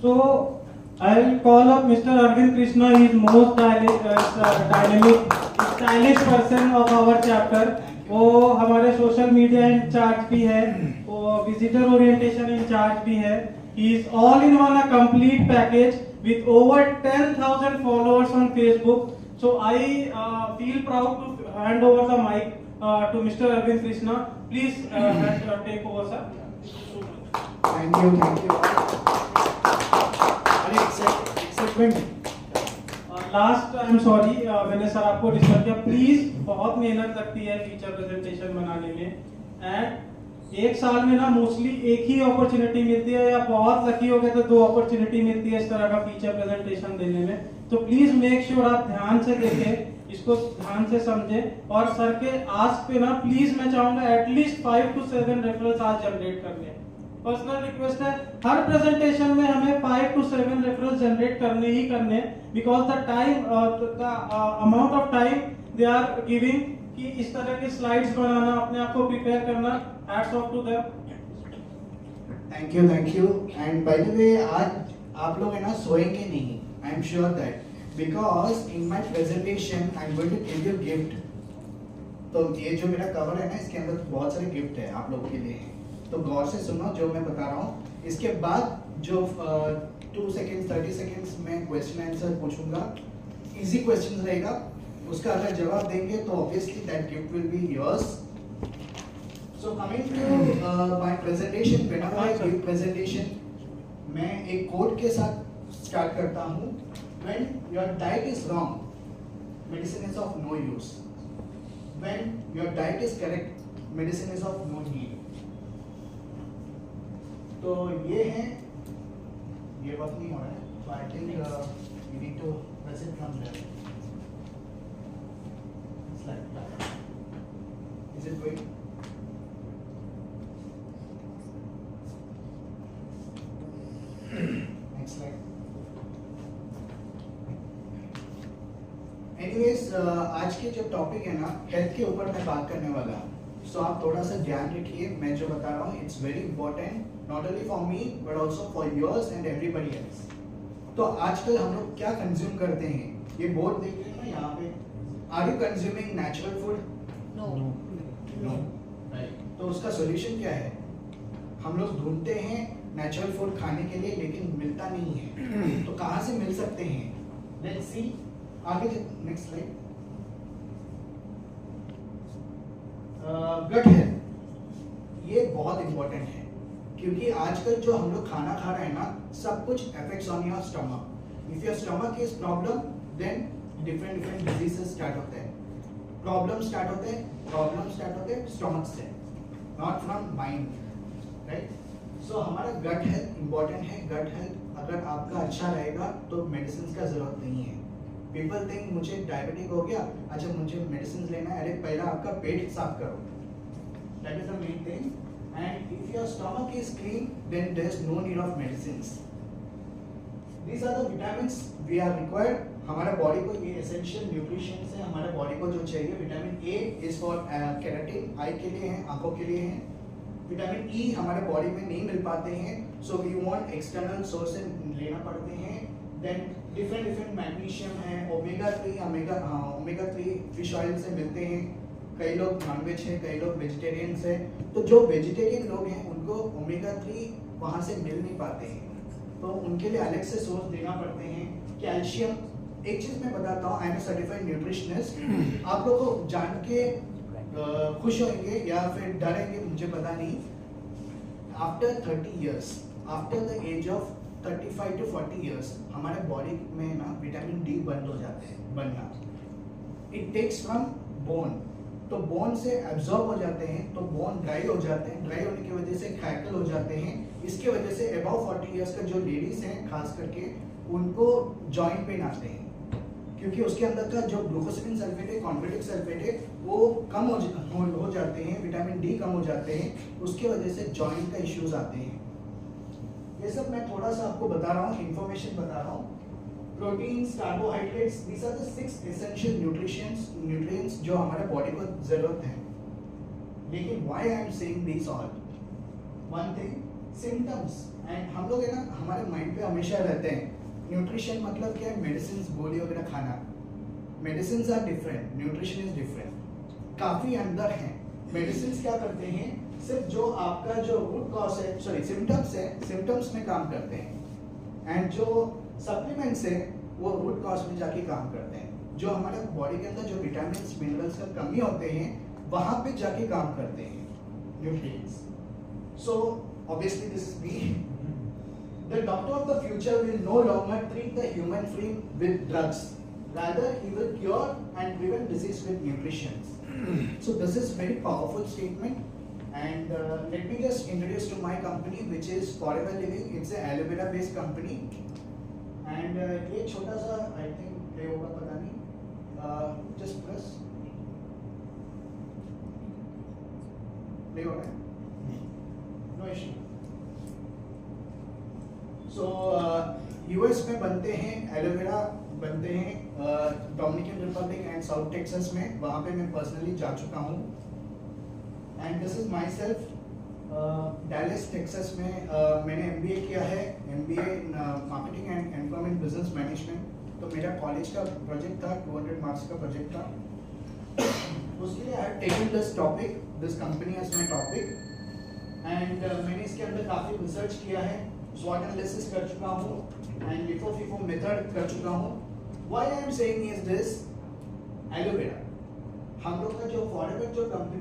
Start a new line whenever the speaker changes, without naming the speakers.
So I'll call up Mr. Arvind Krishna. He is most dynamic, stylish person of our chapter. वो हमारे social media in charge भी है, वो visitor orientation in charge भी है. He is all in one, a complete package with over 10,000 followers on Facebook. So I feel proud to hand over the mic to Mr. Arvind Krishna. Please take over, sir.
Thank you. Excitement.
Last I am sorry, मैंने sir आपको disturb किया. Please, बहुत मेहनत लगती है feature presentation बनाने में, and एक साल में ना मोस्टली एक ही अपॉर्चुनिटी मिलती है, या बहुत लकी हो गए तो 2 अपॉर्चुनिटी मिलती है इस तरह का फीचर प्रेजेंटेशन देने में. तो प्लीज मेक श्योर आप ध्यान से देखें, इसको ध्यान से समझें, और सर के आस्क पे ना प्लीज मैं चाहूंगा एटलीस्ट 5 to 7 रेफरल्स आज जनरेट कर लें. पर्सनल रिक्वेस्ट है, हर प्रेजेंटेशन में हमें 5 to 7 रेफरल्स जनरेट करने ही करने, because the time amount of time they are giving कि इस तरह की स्लाइड्स बनाना, अपने आप को प्रिपेयर करना. Hats off to them.
Thank you. And by the way, आज आप लोग है ना सोएंगे नहीं. I am sure that, because in my presentation I am going to give you gift. तो ये जो मेरा कवर है ना, इसके अंदर बहुत सारे गिफ्ट है आप लोगों के लिए. तो गौर से सुनो जो मैं बता रहा हूँ. इसके बाद जो 2 seconds 30 seconds में क्वेश्चन आंसर पूछूंगा, इजी क्वेश्चन रहेगा. उसका अगर जवाब देंगे तो obviously that gift will be yours. So coming to my presentation, whenever I give presentation, मैं एक कोट के साथ स्टार्ट करता हूँ. When your diet is wrong, medicine is of no use. When your diet is correct, medicine is of no need. तो ये है, ये वर्क नहीं हो रहा है, तो I think you need to press it from there. It's like that. Is it going? Next slide. Anyways, आज के जो टॉपिक है ना, हेल्थ के ऊपर मैं बात करने वाला हूँ. सो आप थोड़ा सा ध्यान रखिए, मैं जो बता रहा हूँ it's very important, not only for me but also for yours and everybody else. तो आजकल हम लोग क्या कंज्यूम करते हैं, ये बोर्ड देख रहे हैं ना यहाँ पे. Are you consuming natural food? No. Right. तो उसका सॉल्यूशन क्या है? हम लोग ढूंढते हैं नेचुरल फूड खाने के लिए, लेकिन मिलता नहीं है. तो कहाँ से मिल सकते हैं? Let's see. आगे नेक्स्ट स्लाइड. गट हेल्थ, ये बहुत इंपॉर्टेंट है, क्योंकि आजकल जो हम लोग खाना खा रहे हैं ना, सब कुछ affects on your stomach. If your stomach is problem, then different diseases start होते हैं. प्रॉब्लम स्टार्ट होते हैं स्टमक से, not from mind. Right. So हमारा गट हेल्थ इंपॉर्टेंट है. गट हेल्थ अगर आपका अच्छा रहेगा तो मेडिसिन का जरूरत नहीं है. पीपल थिंक मुझे डायबिटिक हो गया, अच्छा मुझे मेडिसिन लेना है. अरे पहला आपका पेट साफ करो. That is the main thing. And if your stomach is clean, then there is no need of medicines. These are the vitamins we are required. हमारे बॉडी को ये essential nutrition है, हमारे बॉडी को जो चाहिए. Vitamin A is for keratin, eye के लिए है, आंखों के लिए है. विटामिन E हमारे बॉडी में नहीं मिल पाते हैं, so we want external source से लेना पड़ते हैं. Then different मैग्नीशियम है, ओमेगा 3 फिश ऑयल से मिलते हैं. कई लोग नॉनवेज है, कई लोग वेजिटेरियंस है. तो जो वेजिटेरियन लोग हैं उनको ओमेगा 3 वहाँ से मिल नहीं पाते हैं, तो उनके लिए अलग से सोर्स देना पड़ते हैं. कैल्शियम, एक चीज मैं बताता हूँ, I am a certified nutritionist. आप लोग को जान के खुश होंगे या फिर डरेंगे, मुझे पता नहीं. After 30 years, after the age of 35 to 40 years, हमारे बॉडी में ना विटामिन डी बंद हो जाते हैं बनना. इट टेक्स फ्रॉम बोन, तो बोन से एब्जॉर्ब हो जाते हैं, तो बोन ड्राई हो जाते हैं. ड्राई होने की वजह से क्रैकल हो जाते हैं. इसके वजह से अबव 40 years का जो लेडीज हैं खास करके, उनको जॉइंट पेन आते हैं, क्योंकि उसके अंदर का जो ग्लूकोसिलिन सल्फेट है, कॉन्ड्रेटिक सल्फेट है, वो कम हो जाते हैं. विटामिन डी कम हो जाते हैं, उसके वजह से जॉइंट का इश्यूज आते हैं. ये सब मैं थोड़ा सा आपको बता रहा हूँ, इंफॉर्मेशन बता रहा हूँ. Proteins, carbohydrates, these are the 6 essential nutrients जो हमारे बॉडी को जरूरत है. लेकिन why I am saying these all? One thing, symptoms. And हम लोग है ना हमारे माइंड पे हमेशा रहते हैं न्यूट्रिशन मतलब क्या है, मेडिसिन गोली वगैरह खाना। Medicine are different, nutrition is different, काफी अंदर है। मेडिसिन क्या करते हैं, सिर्फ जो आपका जो रूट कॉज है, सॉरी सिम्टम्स है, सिम्टम्स में काम करते हैं, एंड जो सप्लीमेंट्स है वो रूट कॉज में जाके काम करते हैं। जो हमारे बॉडी के अंदर जो विटामिन मिनरल्स का कमी होते हैं वहां पे जाके काम करते हैं nutrients. So obviously this is me. The doctor of the future will no longer treat the human frame with drugs. Rather, he will cure and prevent disease with nutrition. So this is very powerful statement. And let me just introduce to my company, which is Forever Living. It's a aloe vera based company. And ये छोटा सा I think play होगा पता नहीं. Just press. Play हो रहा है? No issue. So US में बनते हैं एलोवेरा, बनते हैं Dominican Republic and south Texas में, वहाँ पे मैं पर्सनली जा चुका हूँ। And this is my self Dallas Texas में मैंने एमबीए किया है, MBA marketing and employment business management. तो मेरा कॉलेज का प्रोजेक्ट था, 200 मार्क्स का प्रोजेक्ट था। उसके लिए I have taken this topic, this company as my topic, and मैंने इसके अंदर काफ़ी रिसर्च किया है, SWOT एनालिसिस कर चुका हूँ एंड लिफो फिफो मेथड कर चुका हूँ। Why I am saying is this, aloe vera हम लोग का जो फॉरेवर जो कंपनी